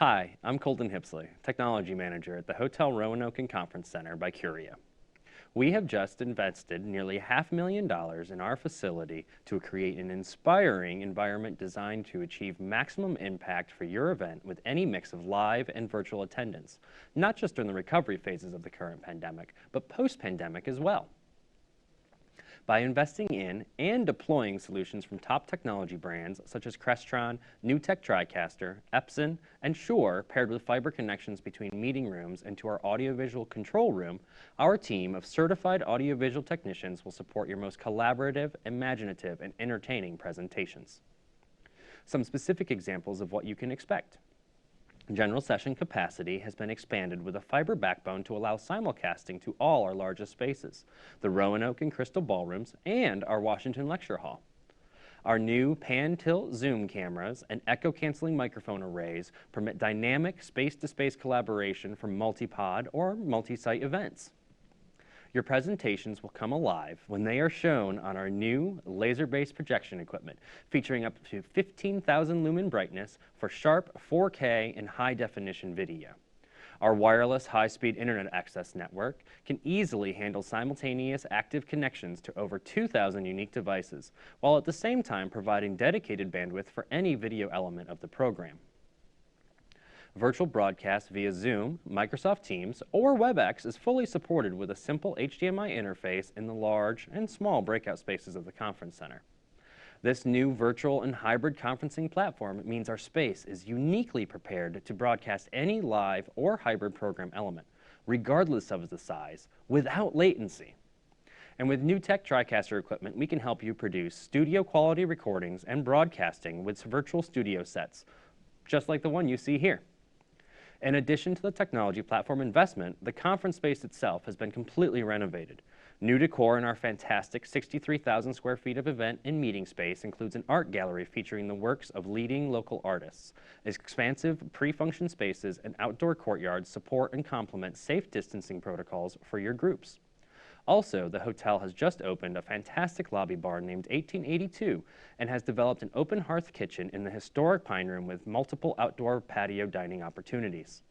Hi, I'm Colton Hipsley, Technology Manager at the Hotel Roanoke Conference Center by Curio. We have just invested nearly $500,000 in our facility to create an inspiring environment designed to achieve maximum impact for your event with any mix of live and virtual attendance, not just during the recovery phases of the current pandemic, but post-pandemic as well. By investing in and deploying solutions from top technology brands such as Crestron, NewTek TriCaster, Epson, and Shure, paired with fiber connections between meeting rooms and to our audiovisual control room, our team of certified audiovisual technicians will support your most collaborative, imaginative, and entertaining presentations. Some specific examples of what you can expect. General session capacity has been expanded with a fiber backbone to allow simulcasting to all our largest spaces, the Roanoke and Crystal ballrooms, and our Washington lecture hall. Our new pan-tilt zoom cameras and echo-canceling microphone arrays permit dynamic space-to-space collaboration for multi-pod or multi-site events. Your presentations will come alive when they are shown on our new laser-based projection equipment, featuring up to 15,000 lumen brightness for sharp 4K and high-definition video. Our wireless high-speed internet access network can easily handle simultaneous active connections to over 2,000 unique devices, while at the same time providing dedicated bandwidth for any video element of the program. Virtual broadcast via Zoom, Microsoft Teams, or WebEx is fully supported with a simple HDMI interface in the large and small breakout spaces of the conference center. This new virtual and hybrid conferencing platform means our space is uniquely prepared to broadcast any live or hybrid program element, regardless of the size, without latency. And with NewTek TriCaster equipment, we can help you produce studio quality recordings and broadcasting with virtual studio sets, just like the one you see here. In addition to the technology platform investment, the conference space itself has been completely renovated. New decor in our fantastic 63,000 square feet of event and meeting space includes an art gallery featuring the works of leading local artists. Expansive pre-function spaces and outdoor courtyards support and complement safe distancing protocols for your groups. Also, the hotel has just opened a fantastic lobby bar named 1882 and has developed an open hearth kitchen in the historic Pine Room with multiple outdoor patio dining opportunities.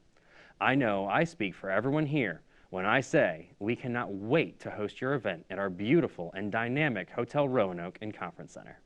I know I speak for everyone here when I say we cannot wait to host your event at our beautiful and dynamic Hotel Roanoke and Conference Center.